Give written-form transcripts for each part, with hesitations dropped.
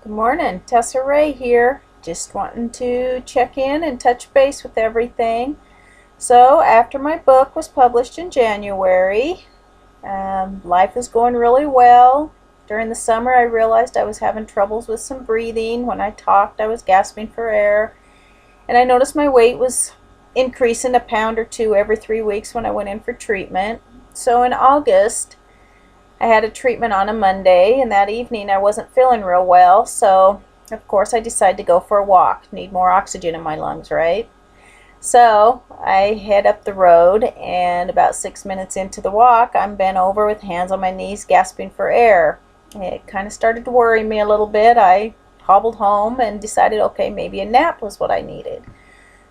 Good morning, Tessa Ray here. Just wanting to check in and touch base with everything. So, after my book was published in January, life is going really well. During the summer, I realized I was having troubles with some breathing. When I talked, I was gasping for air. And I noticed my weight was increasing a pound or two every 3 weeks when I went in for treatment. So, in August, I had a treatment on a Monday, and that evening I wasn't feeling real well, so of course I decided to go for a walk. Need more oxygen in my lungs, right? So I head up the road, and about 6 minutes into the walk, I'm bent over with hands on my knees, gasping for air. It kind of started to worry me a little bit. I hobbled home and decided, okay, maybe a nap was what I needed.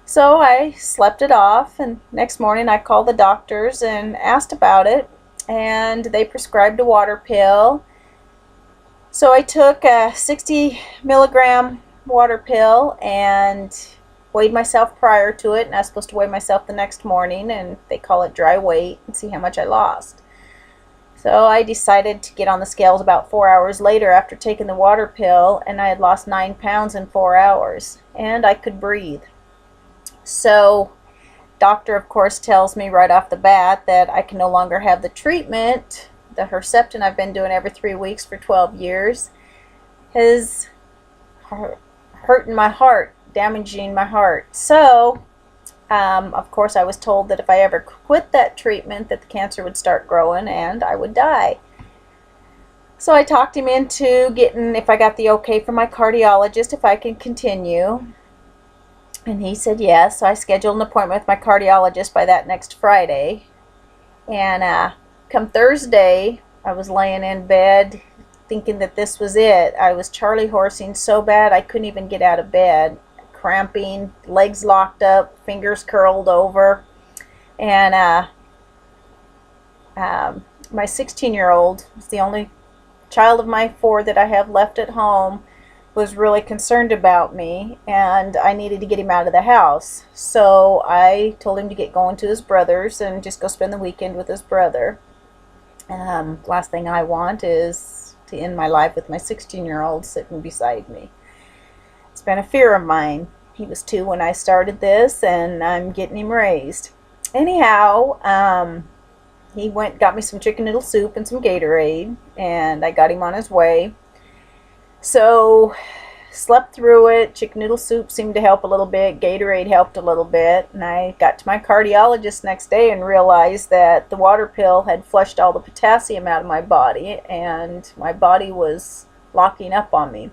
So I slept it off, and next morning I called the doctors and asked about it, and they prescribed a water pill. So I took a 60 milligram water pill and weighed myself prior to it, and I was supposed to weigh myself the next morning, and they call it dry weight, and see how much I lost. So I decided to get on the scales about 4 hours later after taking the water pill, and I had lost 9 pounds in 4 hours, and I could breathe. So doctor, of course, tells me right off the bat that I can no longer have the treatment. The Herceptin I've been doing every 3 weeks for 12 years has hurting my heart, damaging my heart. So, of course, I was told that if I ever quit that treatment, that the cancer would start growing and I would die. So I talked him into getting, if I got the okay from my cardiologist, if I can continue. And he said yes, so I scheduled an appointment with my cardiologist by that next Friday. And come Thursday, I was laying in bed thinking that this was it. I was Charlie horsing so bad I couldn't even get out of bed. Cramping, legs locked up, fingers curled over. And my 16-year-old is the only child of my 4 that I have left at home, was really concerned about me, and I needed to get him out of the house. So I told him to get going to his brother's and just go spend the weekend with his brother. Last thing I want is to end my life with my 16-year-old sitting beside me. It's been a fear of mine. He was 2 when I started this, and I'm getting him raised. Anyhow, he got me some chicken noodle soup and some Gatorade, and I got him on his way. So, slept through it. Chicken noodle soup seemed to help a little bit. Gatorade helped a little bit. And I got to my cardiologist next day and realized that the water pill had flushed all the potassium out of my body, and my body was locking up on me.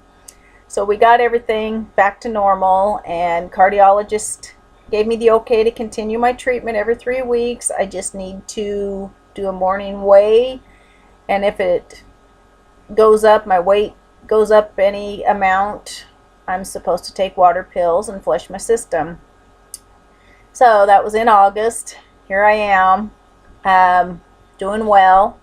So we got everything back to normal, and cardiologist gave me the okay to continue my treatment every 3 weeks. I just need to do a morning weigh, and if it goes up, my weight goes up any amount, I'm supposed to take water pills and flush my system. So that was in August. Here I am, doing well.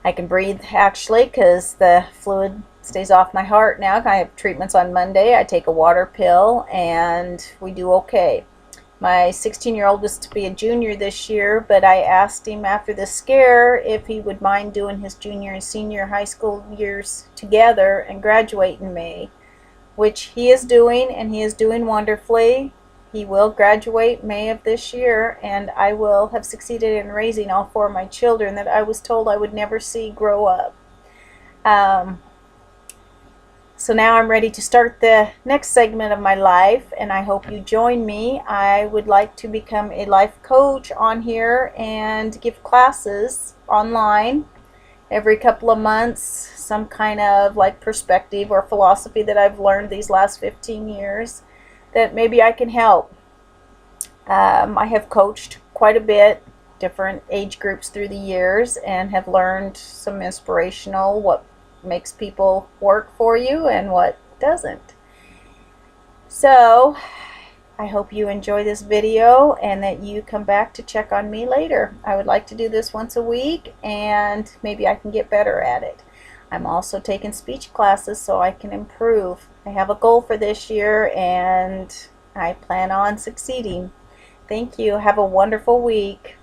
I can breathe actually because the fluid stays off my heart now. I have treatments on Monday. I take a water pill and we do okay. My 16-year-old was to be a junior this year, but I asked him after the scare if he would mind doing his junior and senior high school years together and graduate in May, which he is doing, and he is doing wonderfully. He will graduate May of this year, and I will have succeeded in raising all 4 of my children that I was told I would never see grow up. So now I'm ready to start the next segment of my life, and I hope you join me. I would like to become a life coach on here and give classes online every couple of months, some kind of like perspective or philosophy that I've learned these last 15 years that maybe I can help. I have coached quite a bit, different age groups through the years, and have learned some inspirational, what makes people work for you and what doesn't. So I hope you enjoy this video and that you come back to check on me later. I would like to do this once a week, and maybe I can get better at it. I'm also taking speech classes so I can improve. I have a goal for this year, and I plan on succeeding. Thank you. Have a wonderful week.